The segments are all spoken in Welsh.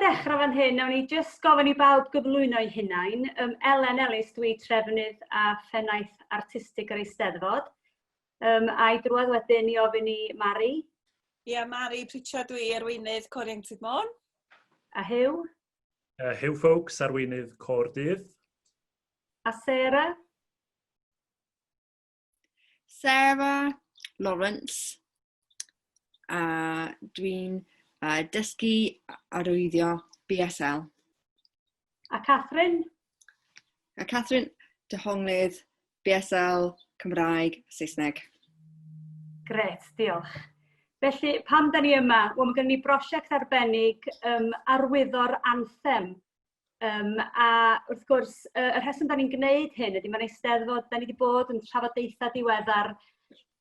dechrau fan hyn, nawn ni jyst gofyn i bawb gyflwyno'i hunain. Elen Ellis, dwi trefnydd a phennaeth artistig ar Eisteddfod. A'i drwodd wedyn i ofyn i Mari. Ie, Mari, Pritchard dwi, arweinydd Cor Ieuenctid Môn. A Hyw. Hyw Folks, arweinydd Cor Dydd. A Sarah. Sarah Lawrence. Dwi'n dysgu arwyddio BSL. A Catherine. A Catherine, dehonglydd BSL, Cymraeg, Saesneg. Gret, diolch. Felly, pam da ni yma? Wel, mae gen ni brosiect arbennig Arwyddo'r Anthem. A wrth gwrs, y rheswm da ni'n gwneud hyn ydy mae'n Eisteddfod, da ni wedi bod yn trafodaethau diweddar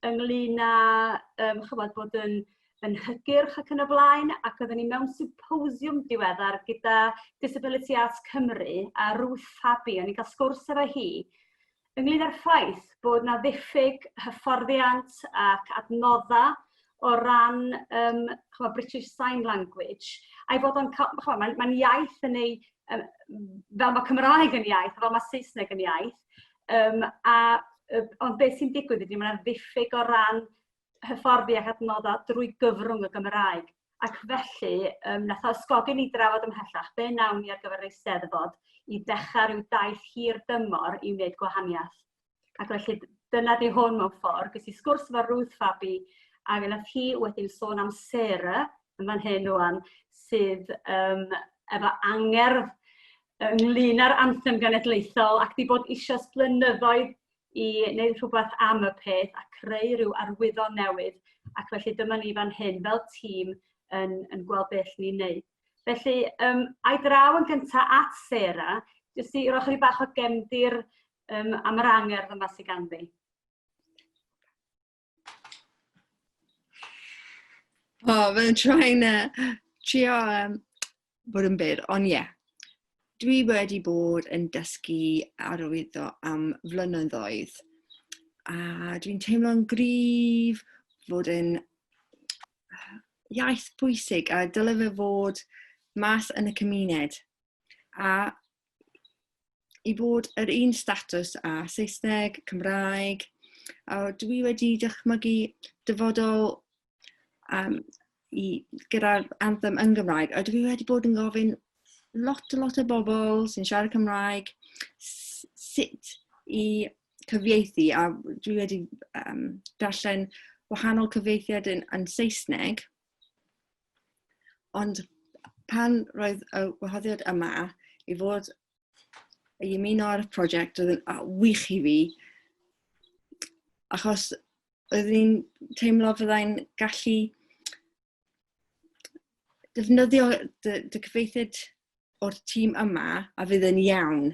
ynglyn â chybod bod yn hygyrch ac yn y blaen, ac oedden ni mewn symposiwm diweddar gyda Disability Arts Cymru a Ruth Fabi, o'n i'n cael sgwrs efo hi, ynglyn â'r ffaith bod na ddiffyg hyfforddiant ac adnodda o ran British Sign Language, a'i fod mae'n iaith yn ei, fel mae Cymraeg yn iaith, fel mae Saesneg yn iaith, ond beth sy'n digwydd ydy mae'n ddiffyg o ran hyfforddi ac adnodda drwy gyfrwng y Gymraeg. Ac felly, nath o ysgogi ni drafod ymhellach, be nawn ni ar gyfer Eisteddfod i dechrau rhyw daith hir dymor i wneud gwahaniaeth. Ac felly, dyna di hwn mewn ffordd. Gys i sgwrs efo Ruth Fabi, ac yna hi wedyn sôn am Sarah, yn fan hyn rwan, sydd efo angerdd ynglyn â'r Anthem genedlaethol, ac di bod eisiau blynyddoedd i wneud rhywbeth am y peth a creu rhyw arwyddo newydd. Ac felly dyma ni fan hyn fel tîm yn gweld beth ni'n wneud. Felly, a'i draw yn gyntaf at Sarah, jyst i roch chi bach o gefndir am yr angerdd yma sydd ganddi. Fe'n trio bod yn byr, ond ie. Dwi wedi bod yn dysgu arwyddo am flynyddoedd, a dwi'n teimlo'n gryf fod yn iaith pwysig a dylai fe fod mas yn y cymuned. A i bod yr un statws a Saesneg, Cymraeg, a dwi wedi dychmygu dyfodol gyda'r Anthem yn Gymraeg, a dwi wedi bod yn gofyn lot o bobl sy'n siarad Cymraeg sut i cyfieithu, a dwi wedi darllen wahanol cyfieithiad yn Saesneg, ond pan roedd y wahoddiad yma i fod i ymuno ar y prosiect oedd yn wych i fi, achos oedd ni'n teimlo fyddai'n gallu defnyddio dy cyfieithiad o'r tîm yma a fydd yn iawn.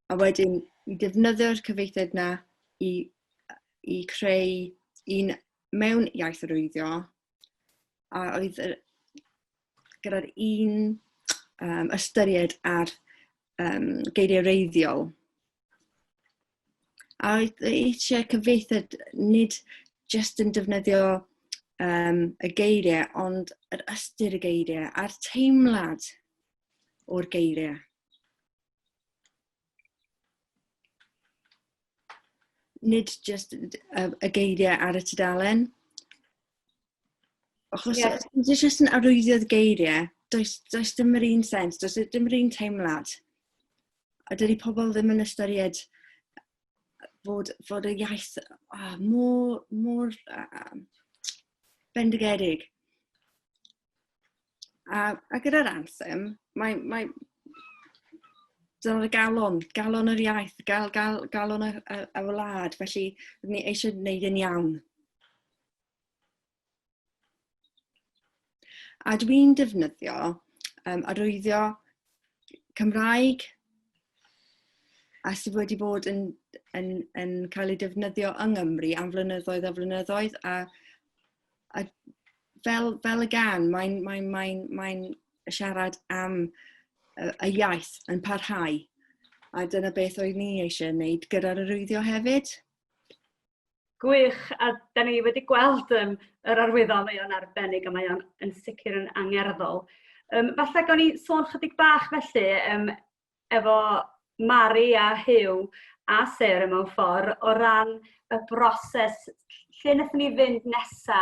A wedyn, i defnyddio'r cyfieithiad yna i creu un mewn iaith arwyddio, a oedd gyda'r un ystyried ar geiriau reiddiol. A oedd eisiau cyfieithiad nid jyst yn defnyddio y geiriau, ond yr ystyr y geiriau a'r teimlad o'r geiriau. Nid jyst y geiriau ar y tudalen. Achos nid jyst yn arwyddio'r geiriau, does dim yr un sens, does dim yr un teimlad. A dydy pobl ddim yn ystyried fod y iaith mor bendigedig. A gyda'r Anthem, mae dyna'r galon yr iaith, galon y wlad, felly ni eisiau gwneud yn iawn. A dwi'n defnyddio arwyddio Cymraeg, a sydd wedi bod yn cael ei defnyddio yng Nghymru am flynyddoedd a flynyddoedd, a fel y gan, mae'n siarad am y iaith yn parhau. A dyna beth oedd ni eisiau wneud gyda'r arwyddio hefyd. Gwych, a da ni wedi gweld yr arwyddo, mae o'n arbennig a mae o'n yn sicr yn angerddol. Falle gawn ni sôn chydig bach felly efo Mari a Hugh a Sarah mewn ffordd o ran y broses lle wnaethon ni fynd nesa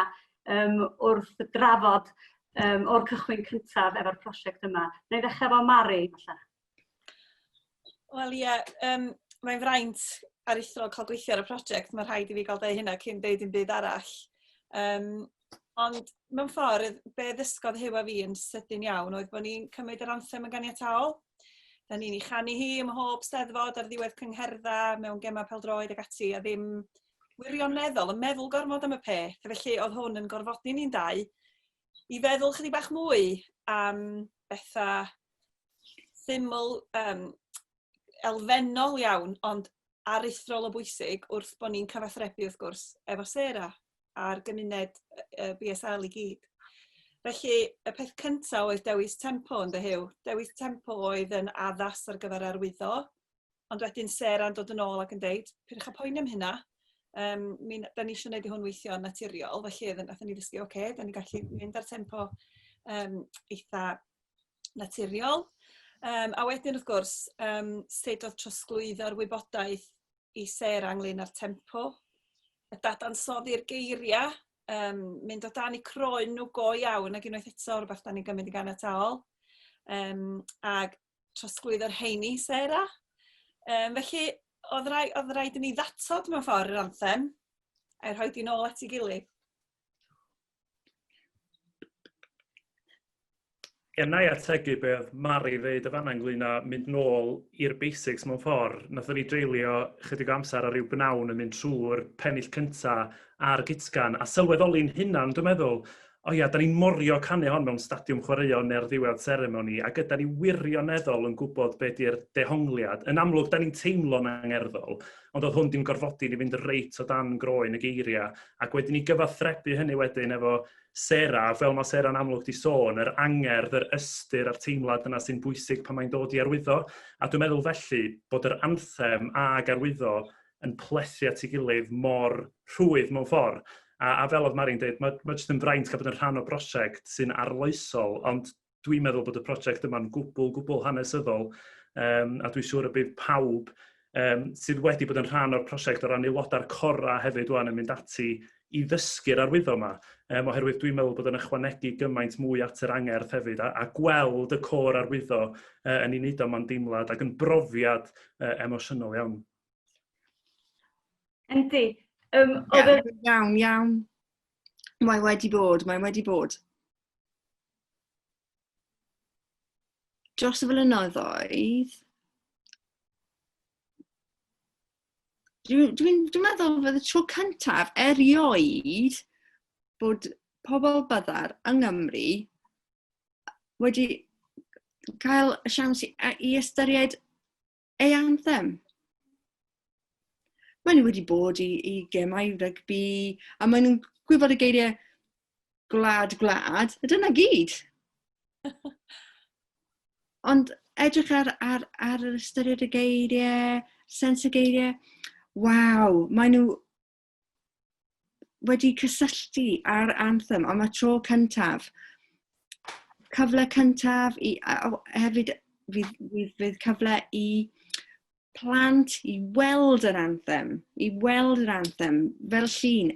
wrth drafod o'r cychwyn cyntaf efo'r prosiect yma. Na i ddechrau efo Mari, falle. Wel ie, mae'n fraint aruthrol cael gweithio ar y prosiect. Mae rhaid i fi gael dweud hynna cyn deud yn byd arall. Ond mewn ffordd, be ddysgodd Hugh a fi yn sydyn iawn oedd bod ni'n cymryd yr anthem yn ganiataol. Da ni'n ei chanu hi ym mhob steddfod ar ddiwedd cyngherddda mewn gema pêl-droed ac ati, a ddim wirioneddol yn meddwl gormod am y peth. Felly oedd hwn yn gorfodi ni'n dau i feddwl chydig bach mwy am bethau syml, elfennol iawn, ond aruthrol o bwysig wrth bod ni'n cyfathrebu wrth gwrs efo Sarah a'r gymuned BSL i gyd. Felly, y peth cyntaf oedd dewis tempo yn Hugh. Dewis tempo oedd yn addas ar gyfer arwyddo, ond wedyn Sarah yn dod yn ôl ac yn deud, pidwch â poeni am hynna. Da ni eisiau gwneud i hwn weithio yn naturiol, felly nathon ni ddysgu, oce, da ni gallu mynd ar tempo eitha naturiol. A wedyn, wrth gwrs, sut oedd trosglwyddo'r wybodaeth i Sarah ynglyn â'r tempo, y dadansoddi'r geiriau, mynd o dan i croen nhw go iawn ac unwaith eto rhywbeth da ni'n gymryd i ganiataol, ag trosglwyddo'r heini Sarah. Felly, oedd rhaid i ni ddatod mewn ffordd yr anthem, a'i rhoi di nôl at ei gilydd. Na i ategu be oedd Mari ddeud y fanna ynglyn â mynd nôl i'r basics mewn ffordd. Nathon ni dreulio chydig o amser ar ryw bnawn yn mynd trwy'r pennill cynta a'r gitsgan, a sylweddoli'n hunan, dwi'n meddwl, o ia, da ni'n morio canu hon mewn stadiwm chwaraeon neu'r ddiwedd seremoni, ac yda ni wirioneddol yn gwybod be di'r dehongliad. Yn amlwg, da ni'n teimlo'n angerddol, ond oedd hwn di'n gorfodi ni fynd reit o dan groen y geiriau, ac wedyn ni gyfathrebu hynny wedyn efo Sarah, fel mae Sarah'n amlwg di sôn, yr angerdd, yr ystyr a'r teimlad yna sy'n bwysig pan mae'n dod i arwyddo. A dwi'n meddwl felly bod yr anthem ag arwyddo yn plethu at ei gilydd mor rhwydd mewn ffordd. A fel oedd Mari'n dweud, mae jyst yn fraint cael bod yn rhan o brosiect sy'n arloesol, ond dwi'n meddwl bod y prosiect yma'n gwbl hanesyddol, a dwi'n siŵr y bydd pawb sydd wedi bod yn rhan o'r prosiect o ran aelodau'r cora hefyd waan yn mynd ati i ddysgu'r arwyddo yma, oherwydd dwi'n meddwl bod yn ychwanegu gymaint mwy at yr angerdd hefyd, a gweld y cor arwyddo yn ei wneud o'n deimlad ac yn brofiad emosiynol iawn. Yndi. Iawn. Mae wedi bod. Dros y flynyddoedd, dwi'n meddwl fydd y tro cyntaf erioed bod pobl byddar yng Nghymru wedi cael y siawns i ystyried ei anthem. Maen nhw wedi bod i gemau rygbi, a maen nhw'n gwybod y geiriau gwlad, a dyna gyd. Ond edrych ar yr ystyried y geiriau, sens y geiriau, waw, maen nhw wedi cysylltu ar anthem am y tro cyntaf. Cyfle cyntaf, hefyd fydd cyfle i plant i weld yr anthem, fel llun.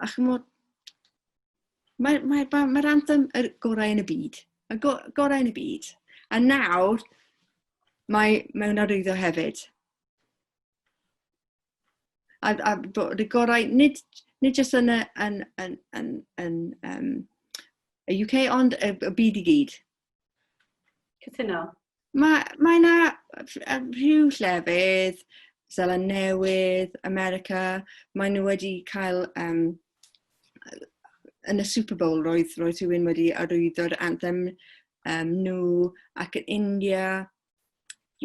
A chymod, mae'r anthem y gorau yn y byd. A nawr, mae mewn arwyddo hefyd. A bod y gorau, nid jyst yn y UK, ond y byd i gyd. Cytuno. Mae yna rhyw llefydd, Seland Newydd, America, maen nhw wedi cael, yn y Super Bowl roedd rhywun wedi arwyddo'r anthem nhw, ac yn India,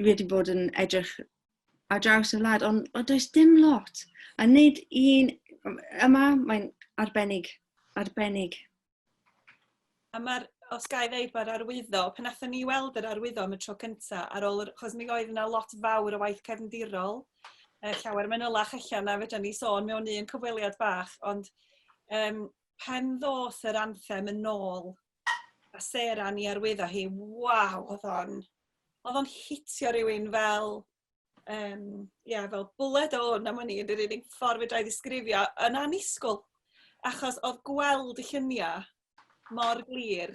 wedi bod yn edrych ar draws y wlad, ond does dim lot. A nid un, yma mae'n arbennig. A os ga i ddeud bod arwyddo, pan nathon ni weld yr arwyddo am y tro cyntaf, achos mi oedd yna lot fawr o waith cefndirol, llawer manylach allan na fedra ni sôn mewn un cyfweliad bach, ond pen ddoth yr anthem yn ôl, a Sarah ni arwyddo hi, waw, oedd o'n hitio rhywun fel, fel bwled o hwn am hynny, yn yr unig ffordd fedra i ddisgrifio, yn anisgwl, achos oedd gweld y lluniau mor glir,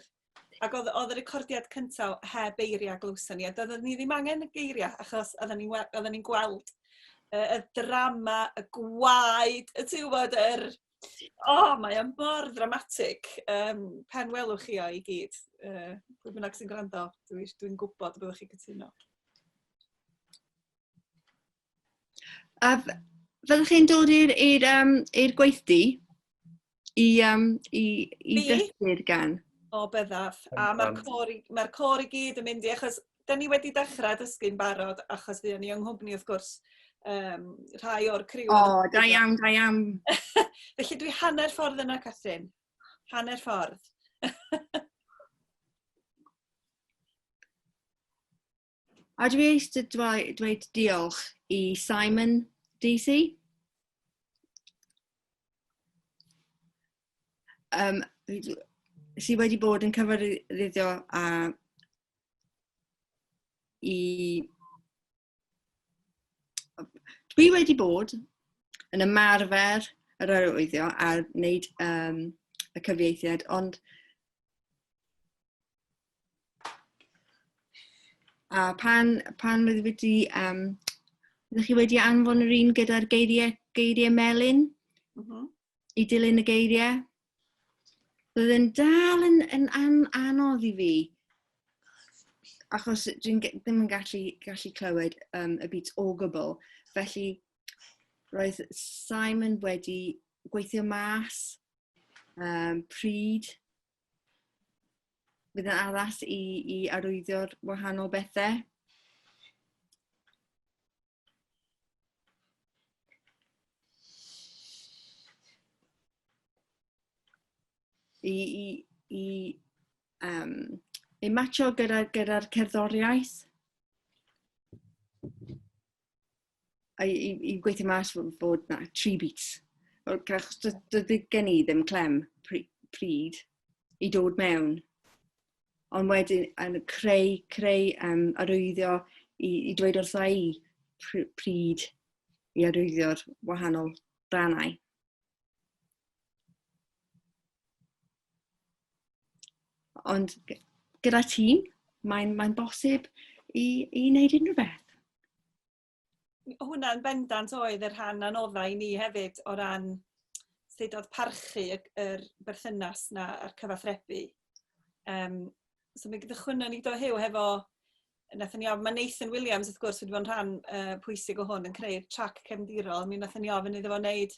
ac oedd y recordiad cyntaf heb eiriau glwson ni, a doedden ni ddim angen y geiriau, achos oedden ni'n gweld y drama, y gwaed, y ti'n gwybod, mae o'n mor dramatig. Pen welwch chi o i gyd. Pwy bynnag sy'n gwrando, dwi'n gwybod y byddwch chi cytuno. A fyddwch chi'n dod i'r gweithdy i dysgu'r gan? O, byddaf. A mae'r cor i gyd yn mynd i, achos da ni wedi dechrau dysgu'n barod, achos fuon ni yng nghwmni, wrth gwrs, rhai o'r criw. O, da iawn. Felly dwi hanner ffordd yna, Catrin. Hanner ffordd. A dwi eisiau dweud diolch i Simon DC. Sydd wedi bod yn cyfarwyddo Dwi wedi bod yn ymarfer yr arwyddo a wneud y cyfieithiad, ond pan roedd chi wedi anfon yr un gyda'r geiriau melyn i dilyn y geiriau, roedd yn dal yn anodd i fi, achos dwi'n ddim yn gallu clywed y beats o gwbl. Felly, roedd Simon wedi gweithio mas pryd bydd yn addas i arwyddio'r wahanol bethau. I matcho gyda'r cerddoriaeth. I gweithio mas fod 3 beats. Doedd gen i ddim clem pryd i dod mewn. Ond wedyn yn creu arwyddio i dweud wrtha i pryd i arwyddio'r wahanol rannau. Ond gyda tîm, mae'n bosib i wneud unrhyw beth. Hwna'n bendant oedd yr rhan anoddau ni hefyd o ran sut oedd parchu yr berthynas na a'r cyfathrebu. So mi gychwynnon ni do hyw hefo, mae Nathan Williams wrth gwrs wedi bod yn rhan pwysig o hwn yn creu'r trac cefndirol. Mi nathon ni ofyn iddo fo wneud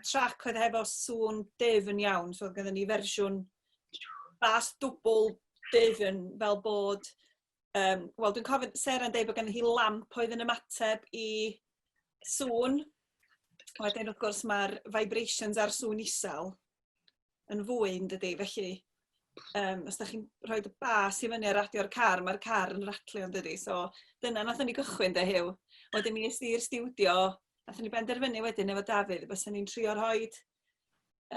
trac oedd hefo sŵn dyfn iawn, so gyda ni fersiwn bas dwbl dyfn fel bod wel, dwi'n cofio Sarah'n deud bod gen hi lamp oedd yn ymateb i sŵn. Wedyn, wrth gwrs, mae'r vibrations ar sŵn isel yn fwy yn dydi. Felly, os da chi'n rhoi y bas i fyny ar radio'r car, mae'r car yn ratlio yn dydi. So, dyna nathon ni gychwyn de hyw. Wedyn, mi nes i'r studio, nathon ni benderfynu wedyn efo Dafydd, bys ni'n trio rhoi,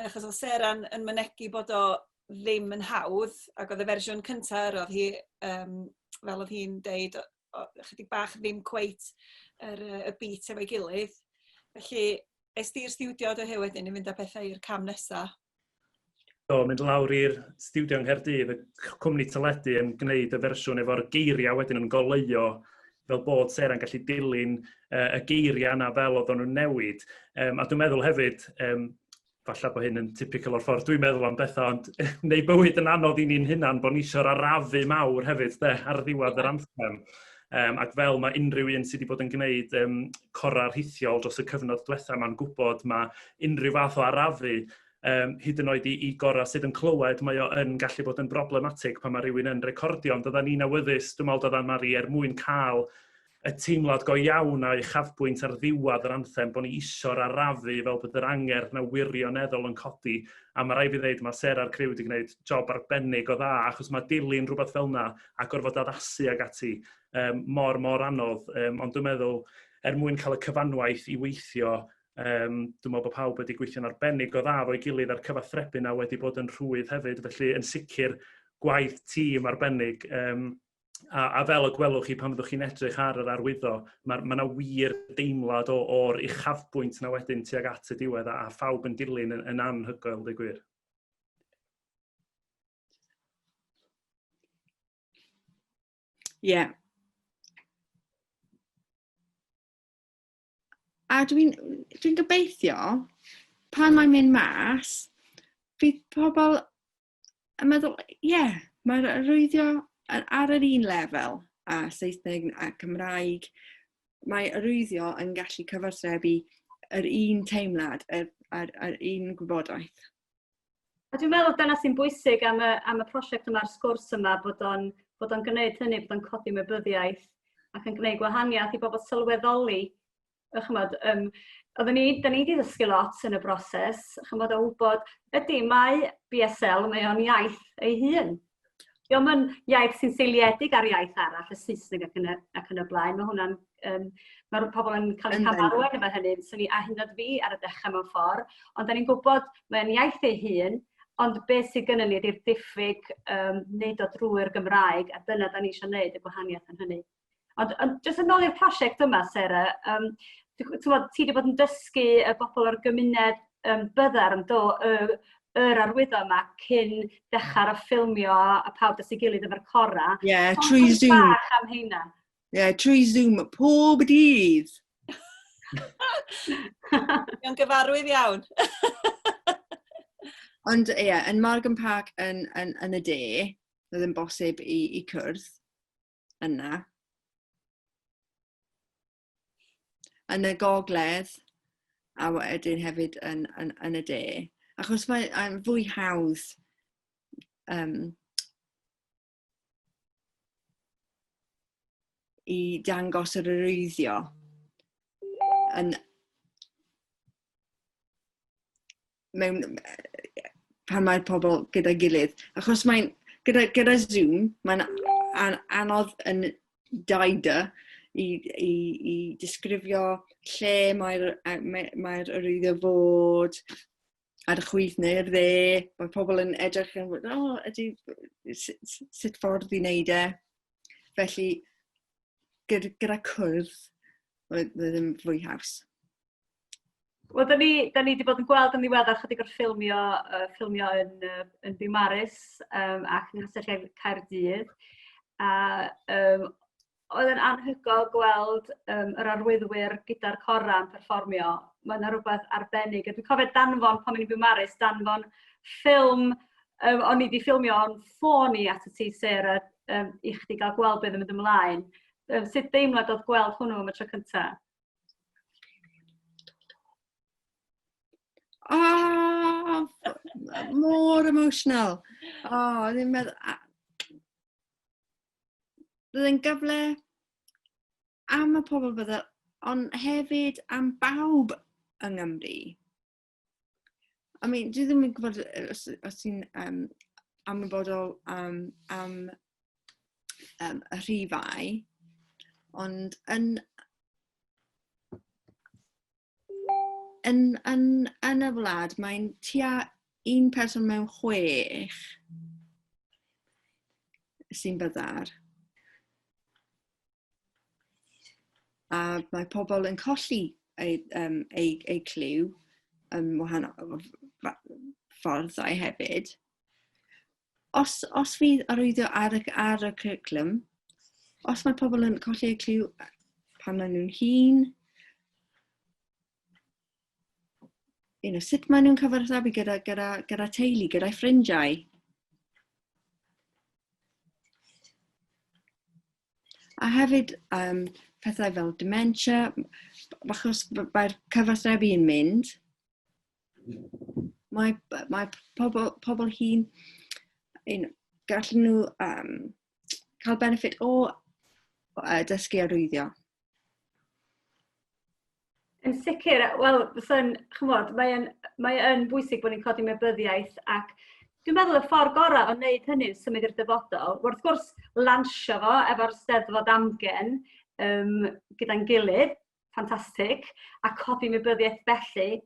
achos o Sarah'n mynegu bod o ddim yn hawdd, ac oedd y fersiwn cyntaf oedd hi, fel oedd hi'n deud, chydig bach ddim cweit y beat efo'i gilydd. Felly, es di'r studio dy hy wedyn i fynd â pethau i'r cam nesaf? Do, mynd lawr i'r studio yng Nghaerdydd, y cwmni teledu yn gwneud y fersiwn efo'r geiriau wedyn yn goleuo fel bod Sarah'n gallu dilyn y geiriau yna fel oedd nhw'n newid. A dwi'n meddwl hefyd, falle bod hyn yn typical o'r ffordd dwi'n meddwl am bethau, ond neu bywyd yn anodd i ni'n hynna'n bod ni eisiau'r arafu mawr hefyd ar ddiwedd yr anthem. Ac fel mae unrhyw un sydd wedi bod yn gwneud corau rhithiol dros y cyfnod diwethaf yma'n gwybod, mae unrhyw fath o arafu, hyd yn oed i gorau sydd yn clywed, mae o yn gallu bod yn problematig pan mae rhywun yn recordio, ond oedden ni'n awyddus, dwi'n meddwl oedden Mari, mwyn cael y teimlad go iawn a'i chafbwynt ar ddiwedd yr anthem, bod ni isio'r arafu fel bod yr angerdd na wirioneddol yn codi. A mae rai fi ddweud, mae Sarah'r criw wedi gwneud job arbennig o dda, achos mae dilyn rhywbeth fel yna a gorfod addasu ag ati mor anodd. Ond dwi'n meddwl, mwyn cael y cyfanwaith i weithio Dwi'n meddwl bod pawb wedi gweithio'n arbennig o dda fo'i gilydd ar cyfathrebu na wedi bod yn rhwydd hefyd, felly yn sicr gwaith tîm arbennig. A fel y gwelwch chi pan fyddwch chi'n edrych ar yr arwyddo, mae yna wir deimlad o'r uchafbwynt na wedyn tuag at y diwedd a phawb yn dilyn yn anhygoel, dweud gwir. Ie. A dwi'n gobeithio, pan mae'n mynd mas, bydd pobl yn meddwl, mae'r arwyddo ar yr un lefel a Saesneg a Cymraeg, mae arwyddo yn gallu cyfathrebu yr un teimlad, yr un gwybodaeth. A dwi'n meddwl dyna sy'n bwysig am y prosiect yma'r sgwrs yma, bod o'n gwneud hynny, bod o'n codi ymwybyddiaeth ac yn gwneud gwahaniaeth i bobl sylweddoli. Da ni wedi ddysgu lot yn y broses, chymod o wybod, ydy mae BSL, mae o'n iaith ei hun. Diolch yn iaith sy'n seiliedig ar iaith arall, y Saesneg ac yn y blaen. Mae pobl yn cael eu camarwen efo hynny, a hyn oed fi ar y dechrau mewn ffordd, ond da ni'n gwybod mae'n iaith ei hun, ond beth sydd gennym ni ydy'r diffyg wneud o drwy'r Gymraeg, a dyna da ni eisiau gwneud y gwahaniaeth yn hynny. Ond jyst yn ôl i'r prosiect yma, Sarah, ti wedi bod yn dysgu y bobl o'r gymuned byddar yn yr arwyddo yma cyn dechrau'r ffilmio a pawb dys i gilydd efo'r cora. Trwy Zoom. Bach am heina. Trwy Zoom, pob dydd. Mae'n gyfarwydd iawn. Ond yn Morgan Park yn y de, oedd yn bosib i cwrdd yna. Yn y gogledd, a wedyn hefyd yn y de. Achos mae'n fwy hawdd i dangos yr arwyddo pan mae'r pobl gyda'i gilydd. Achos gyda Zoom, mae'n anodd yn daida i disgrifio lle mae'r arwyddo fod ar y chwith neu'r dde. Mae pobl yn edrych yn sut ffordd i wneud e. Felly, gyda cwrdd, oedd yn fwy haws. Wel, da ni wedi bod yn gweld yn ddiweddar chydig o'r ffilmio yn Bwys ac yn Nghastell Caerdydd. Oedd yn anhygoel gweld yr arwyddwyr gyda'r cora yn perfformio. Mae'n rhywbeth arbennig. Dwi'n cofio danfon pan mae'n Bwys, danfon ffilm, o'n i wedi ffilmio o'n ffôn i at y ti, Sarah, i chdi gael gweld beth yn mynd ymlaen. Sut deimlad oedd gweld hwnnw am y tro cyntaf? More emotional. Dwi'n meddwl... Bydd yn gyfle am y pobl bydda, ond hefyd am bawb yng Nghymru. Dwi ddim yn gwybod os ti'n ymwybodol am y rhifau, ond yn y wlad mae'n tua 1 person mewn 6 sy'n byddar. A mae pobl yn colli eu cliw yn wahanol fforddau hefyd. Os fydd arwyddo ar y curriculum, os mae pobl yn colli eu cliw pan maen nhw'n hŷn, sut maen nhw'n cyfathrebu gyda teulu, gyda'i ffrindiau. A hefyd, pethau fel dementia, achos mae'r cyfathrebu yn mynd, mae pobl hŷn gallen nhw cael benefit o dysgu arwyddo. Yn sicr, wel, mae yn bwysig bod ni'n codi ymwybyddiaeth ac dwi'n meddwl y ffordd gorau o wneud hynny yn symud i'r dyfodol. Wrth gwrs, lansio fo efo'r Steddfod Amgen gyda'n gilydd, ffantastig, a codi ymwybyddiaeth felly.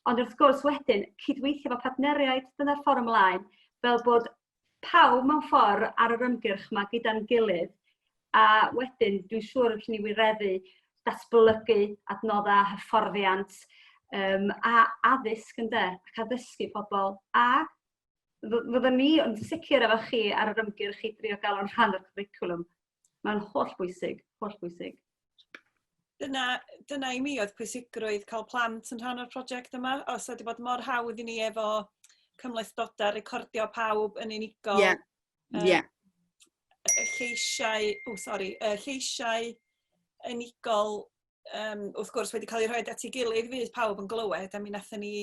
Ond wrth gwrs wedyn, cydweithio efo partneriaid, dyna'r ffordd ymlaen, fel bod pawb mewn ffordd ar yr ymgyrch yma gyda'n gilydd. A wedyn, dwi'n siŵr wrth ni wireddu datblygu adnoddau, hyfforddiant, a addysg ynde, ac addysgu pobl. A fyddwn ni yn sicr efo chi ar yr ymgyrch i drio gael o'n rhan o'r cwricwlwm. Mae'n holl bwysig, holl bwysig. Dyna i mi oedd pwysigrwydd cael plant yn rhan o'r prosiect yma. Os wedi bod mor hawdd i ni efo cymhlethdodau, recordio pawb yn unigol. Lleisiau unigol, wrth gwrs wedi cael ei rhoi at ei gilydd fydd pawb yn glywed, a mi nathon ni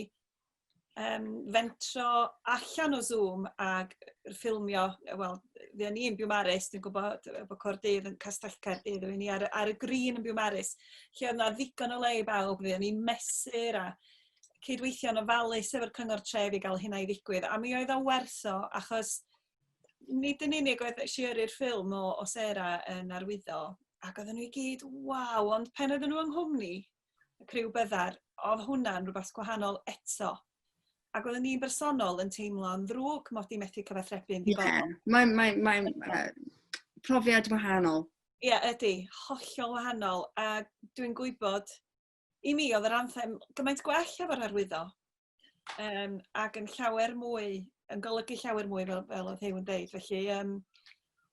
fentro allan o Zoom ag ffilmio, wel, fuon ni yn Biwmaris, dwi'n gwybod bod Cordydd yn Castell Caerdydd, fuon ni ar y green yn Biwmaris, lle oedd na ddigon o le i bawb, fuon ni'n mesur a cydweithio'n ofalus efo'r cyngor tref i gael hynna i ddigwydd, a mi oedd o wertho, achos nid yn unig oedd siaru'r ffilm o Sera yn Arwyddo, ac oedden nhw i gyd, waw, ond pen oedden nhw yng Nghymru, y criw byddar, oedd hwnna'n rhywbeth gwahanol eto. Ac oedden ni'n bersonol yn teimlo'n ddrwg mod i methu cyfathrebu'n ddigonol. Mae'n profiad wahanol. Ie, ydy, hollol wahanol. A dwi'n gwybod, i mi oedd yr Anthem gymaint gwell efo'r Arwyddo. Ac yn llawer mwy, yn golygu llawer mwy fel oedd Hew yn deud. Felly,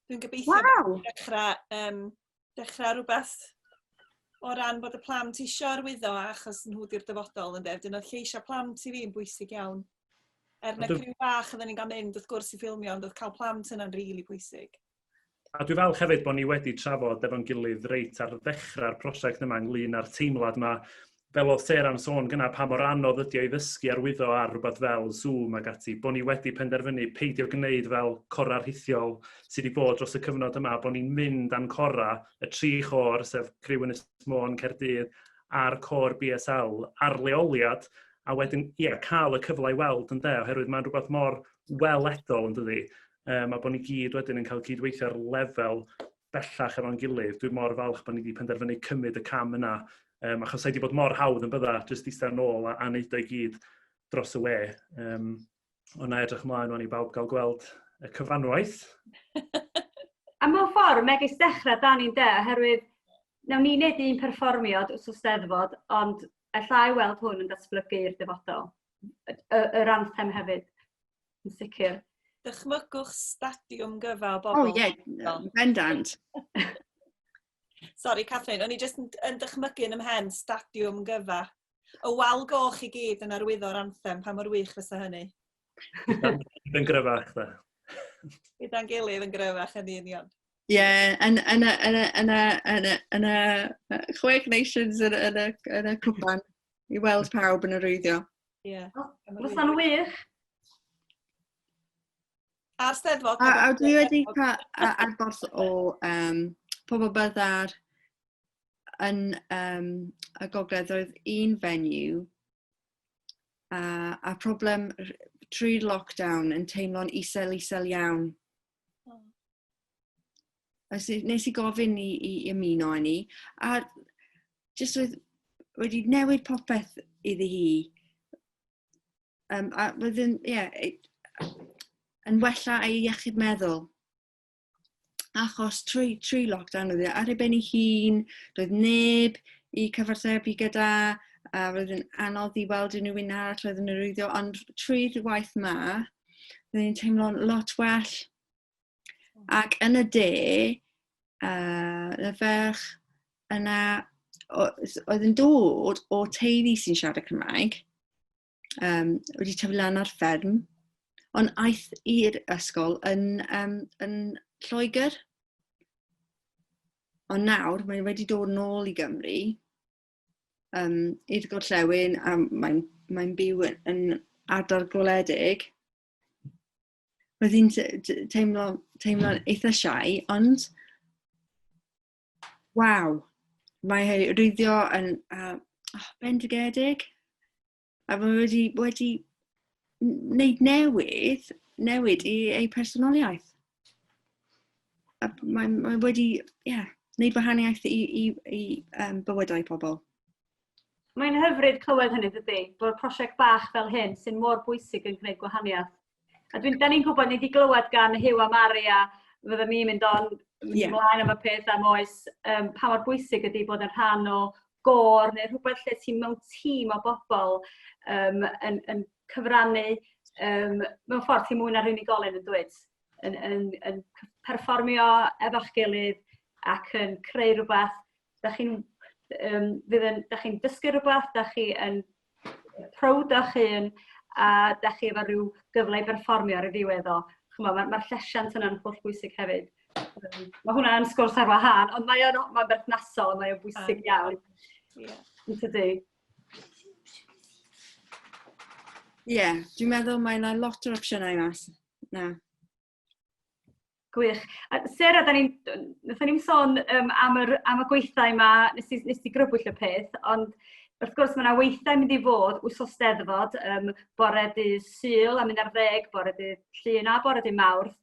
dwi'n gobeithio dechrau rhywbeth o ran bod y plant isio arwyddo achos nhw di'r dyfodol yn dyn oedd lleisio plant i fi'n bwysig iawn. Na criw bach oedden ni'n cael mynd wrth gwrs i ffilmio, ond oedd cael plant yna'n rili bwysig. A dwi'n falch hefyd bod ni wedi trafod efo'n gilydd reit ar ddechrau'r prosiect yma ynglyn â'r teimlad yma. Fel oedd Sera'n sôn gyna pa mor anodd ydi o i ddysgu arwyddo ar rhywbeth fel Zoom ac ati, bod ni wedi penderfynu peidio gwneud fel cora rhithiol sydd wedi bod dros y cyfnod yma, bod ni'n mynd am cora y 3 chor, sef Criw Ynys Môn, Caerdydd, a'r cor BSL, ar leoliad, a wedyn, cael y cyfle i weld yn de, oherwydd mae'n rhywbeth mor weledol yn dydi, a bod ni gyd wedyn yn cael cydweithio ar lefel bellach efo'n gilydd. Dwi'n mor falch bod ni wedi penderfynu cymryd y cam yna, achos wedi bod mor hawdd yn bydda, jyst eistedd nôl a wneud o'i gyd dros y we. Ond na edrych mlaen o'n i bawb gael gweld y cyfanwaith. A mewn ffordd, megis dechrau da ni'n de, oherwydd nawn ni wneud un perfformiad wrth Steddfod, ond allai weld hwn yn datblygu'r dyfodol. Yr Anthem hefyd, yn sicr. Dychmygwch stadiwm gyfa o bobl. Bendant. Sori, Catherine, o'n i jyst yn dychmygu yn ymhen stadiwm gyfa. Y wal goch i gyd yn Arwyddo'r Anthem, pa mor wych fysa hynny. Yn gryfach, da. Gyda'n gilydd yn gryfach yn union. Ie, yn y 6 nations yn y cwpan, i weld pawb yn arwyddio. Ie. Fysa'n wych. A'r Steddfod. A dwi wedi cael adborth o pobl byddar yn y gogledd oedd un venue a problem trwy'r lockdown yn teimlo'n isel iawn. Nes i gofyn i ymuno â ni, a jyst wedi newid popeth iddi hi. A wedyn, yn wella ei iechyd meddwl. Achos trwy lockdown oedd ar ei ben ei hun, doedd neb i cyfathrebu gyda, a roedd yn anodd i weld unrhyw un arall oedd yn arwyddo, ond trwy'r waith yma, roedd yn teimlo'n lot well. Ac yn y de, y ferch yna oedd yn dod o teulu sy'n siarad Cymraeg, wedi tyfu lan ar fferm, ond aeth i'r ysgol yn Lloegr. Ond nawr, mae wedi dod nôl i Gymru i'r gorllewin, a mae'n byw yn ardal gwledig. Roedd hi'n teimlo'n eitha siai, ond waw, mae ei rwyddio yn bendigedig. A mae wedi wneud newid i ei personoliaeth. Mae wedi wneud wahaniaeth i bywydau pobl. Mae'n hyfryd clywed hynny, dydy, bod prosiect bach fel hyn sy'n mor bwysig yn gwneud gwahaniaeth. A da ni'n gwybod, ni wedi glywed gan Hyw a Mari a fydda ni'n mynd ymlaen am y peth am oes pa mor bwysig ydy bod yn rhan o gor neu rhywbeth lle ti'n mewn tîm o bobl yn cyfrannu mewn ffordd ti'n mwy na'r unigolyn yn dweud. Yn perfformio efo'ch gilydd ac yn creu rhywbeth. Da chi'n dysgu rhywbeth, da chi yn proud o'ch hun, a da chi efo rhyw gyfle i berfformio ar y ddiwedd o. Mae'r llesiant yna'n holl bwysig hefyd. Mae hwnna yn sgwrs ar wahân, ond mae'n berthnasol a mae'n bwysig iawn. Tydi? Ie, dwi'n meddwl mae yna lot o opsiynau mas. Gwych. Sarah, nathon ni'n sôn am y gweithdau yma, nes i grybwyll y peth, ond wrth gwrs mae yna weithdau mynd i fod wsos Steddfod, bore dydd Sul a mynd ar 10, bore dydd Llun a bore dydd Mawrth,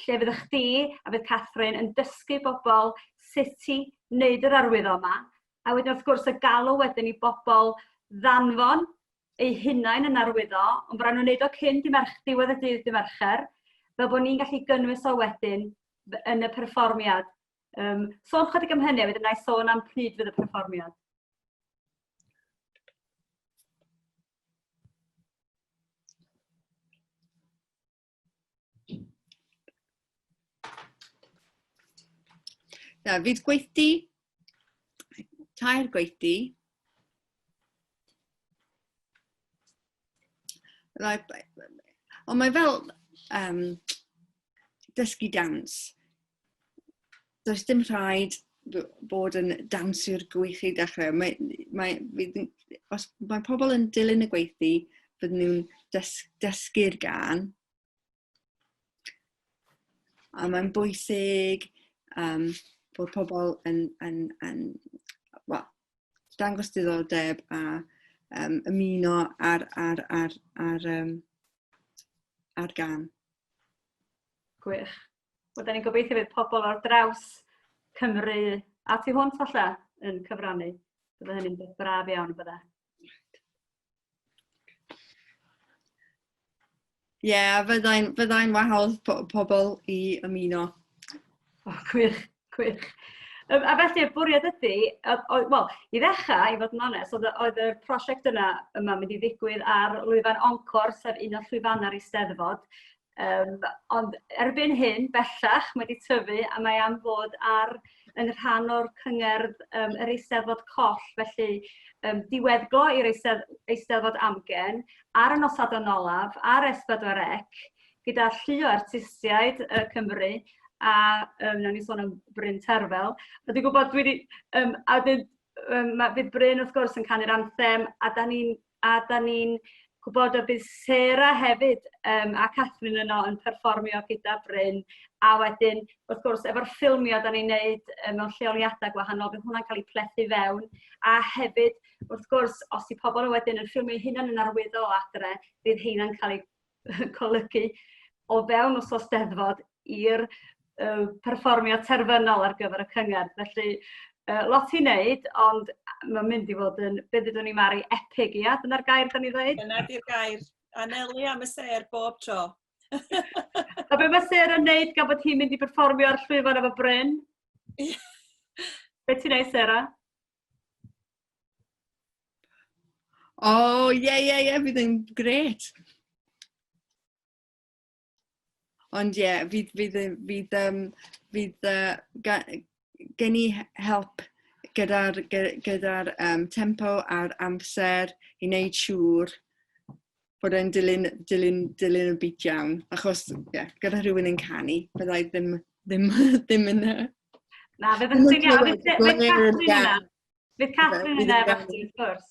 lle fydd chdi a fydd Catherine yn dysgu bobl sut i wneud yr arwyddo yma, a wedyn wrth gwrs y galw wedyn i bobl ddanfon eu hunain yn arwyddo, ond bron nhw'n wneud o cyn diwedd y dydd Mercher, fel bod ni'n gallu gynnwys o wedyn yn y perfformiad. Sôn chydig am hynny, wedyn na i sôn am pryd fydd y perfformiad. Fydd gweithdi, tair gweithdi. Ond mae fel dysgu dawns. Does dim rhaid bod yn danswyr gwych i dechrau. Os mae pobl yn dilyn y gweithdi, fydden nhw'n dysgu'r gân. A mae'n bwysig bod pobl yn dangos diddordeb a ymuno ar gân. Gwych. Wel, da ni'n gobeithio fydd pobl o'r draws Cymru a tu hwnt falle yn cyfrannu. Bydde hynny'n beth braf iawn y bydde. Ie, fyddai'n wahodd pobl i ymuno. Gwych, gwych. A felly, y bwriad ydy, wel, i ddechrau, i fod yn onest, oedd y prosiect yma mynd i ddigwydd ar lwyfan Oncor, sef un o'r llwyfannau'r Eisteddfod. Ond erbyn hyn, bellach, mae wedi tyfu a mae am fod yn rhan o'r cyngerdd yr Eisteddfod Coll, felly diweddglo i'r Eisteddfod Amgen, ar y nosadon olaf, ar S4C, gyda llu o artistiaid Cymru, a nawn ni sôn am Bryn Terfel. A dwi'n gwybod, fydd Bryn wrth gwrs yn canu'r Anthem, a da ni'n gwybod y bydd Sarah hefyd a Catherine yno yn perfformio gyda Bryn, a wedyn, wrth gwrs, efo'r ffilmio da ni'n neud mewn lleoliadau gwahanol, bydd hwnna'n cael ei plethu fewn, a hefyd, wrth gwrs, os i pobl wedyn yn ffilmio hunan yn arwyddo o adre, bydd hynna'n cael ei colygu o fewn wsos Steddfod i'r perfformio terfynol ar gyfer y cyngerdd. Felly, lot i wneud, ond mae'n mynd i fod yn, beth ydyn ni Mari, epig, ia? Dyna'r gair da ni ddweud? Dyna di'r gair. Anelu am y ser bob tro. A be mae Sarah yn wneud gan bod hi'n mynd i perfformio ar llwyfan efo Bryn? Be ti'n neud, Sarah? Ie, fydd yn gret. Ond fydd gen i help gyda'r tempo a'r amser i wneud siŵr bod e'n dilyn y beat iawn. Achos, gyda rhywun yn canu, byddai ddim yn... Na, fydd yn sy'n iawn. Fydd Catherine yna efo chdi, wrth gwrs.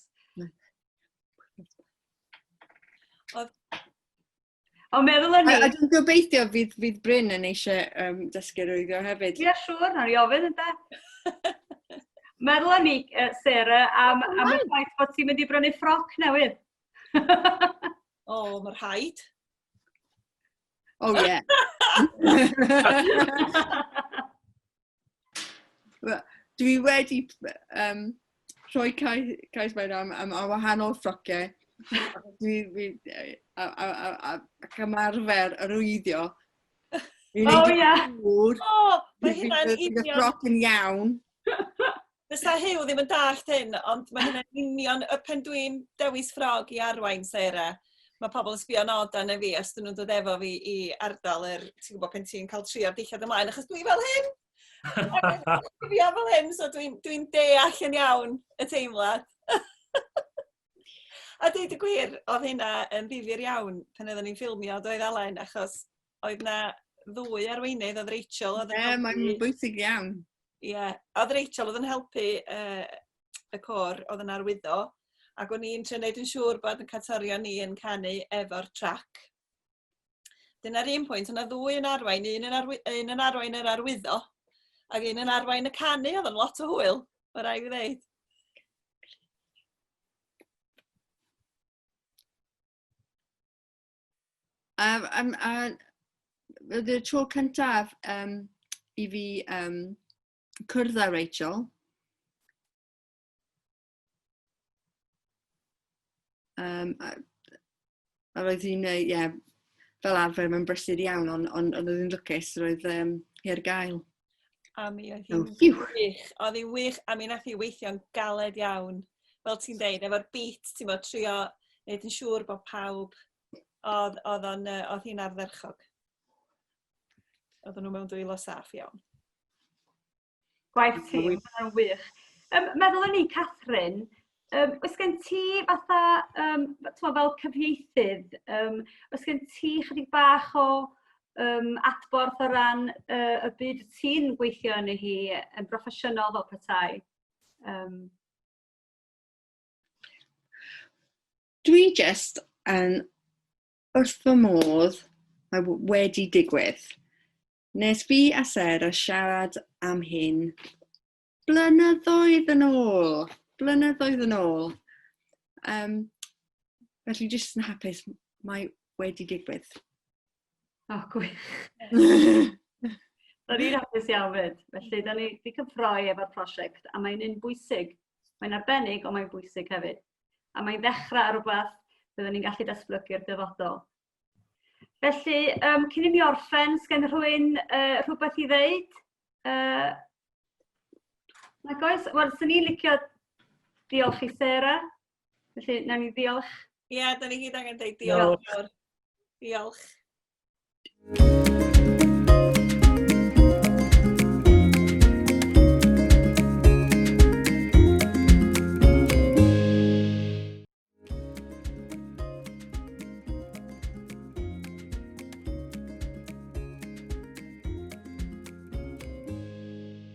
Ond meddwl yn ni... A dwi'n gobeithio fydd Bryn yn eisiau dysgu rwyddo hefyd. Ie, siwr, na'n i ofyn ynda. Meddwl yn ni, Sarah, am y ffaith bod ti'n mynd i brynu ffroc newydd. Mae'r rhaid. Ie. Dwi wedi rhoi cais mewn am wahanol ffrociau. Ac ymarfer arwyddio. O, ie. Mae hynna'n Bydd y union... ffroc yn iawn. Fysa Hyw ddim yn dallt hyn, ond mae hynna'n union y pen dwi'n dewis ffrog i arwain Sarah. Mae pobl yn sbio'n od arna fi os dyn nhw'n dod efo fi i ardal ti'n gwybod pen ti'n cael trio dillad ymlaen, achos dwi fel hyn. Fi fel hyn, so dwi'n deall yn iawn y teimlad. A dweud y gwir, oedd hynna yn ddifyr iawn pan oedden ni'n ffilmio Doedd Alen, achos oedd na ddwy arweinydd, oedd Rachel oedd yn helpu... Mae'n bwysig iawn. Ie, oedd Rachel oedd yn helpu y cor oedd yn arwyddo, ac o'n i'n trio wneud yn siŵr bod yn categorio ni yn canu efo'r trac. Dyna'r un pwynt, yna ddwy yn arwain, un yn arwain yr arwyddo, ac un yn arwain y canu, oedd yn lot o hwyl, o rai fi ddeud. Y tro cyntaf i fi cwrdd â Rachel. A roedd hi'n, fel arfer mewn brysur iawn, ond oedd hi'n lwcus, roedd hi ar gael. A mi oedd hi'n wych, oedd hi'n wych, a mi nath hi weithio'n galed iawn. Fel ti'n deud, efo'r beat, ti'n bod, trio wneud yn siŵr bod pawb oedd hi'n ardderchog. Oedden nhw mewn dwylo saff iawn. Gwaith ti, mae'n wych. Meddwl yn ni, Catherine, oes gen ti fatha, fel cyfieithydd, oes gen ti chydig bach o adborth o ran y byd ti'n gweithio yn hi yn broffesiynol fel petai? Dwi just yn wrth fy modd wedi digwydd. Nes fi a Sarah siarad am hyn blynyddoedd yn ôl. Felly jyst yn hapus, mae wedi digwydd. O, gwych. Da ni'n hapus iawn fyd. Felly, da ni wedi cyffroi efo'r prosiect, a mae'n un bwysig. Mae'n arbennig, ond mae'n bwysig hefyd. A mae'n ddechrau ar rhywbeth byddwn ni'n gallu datblygu'r dyfodol. Felly, cyn i ni orffen, sgen rhywun rhywbeth i ddeud? Nag oes? Wel, sy'n ni'n licio diolch i Sarah. Felly, nawn ni diolch. Ie, da ni gyd angen deud diolch. Diolch.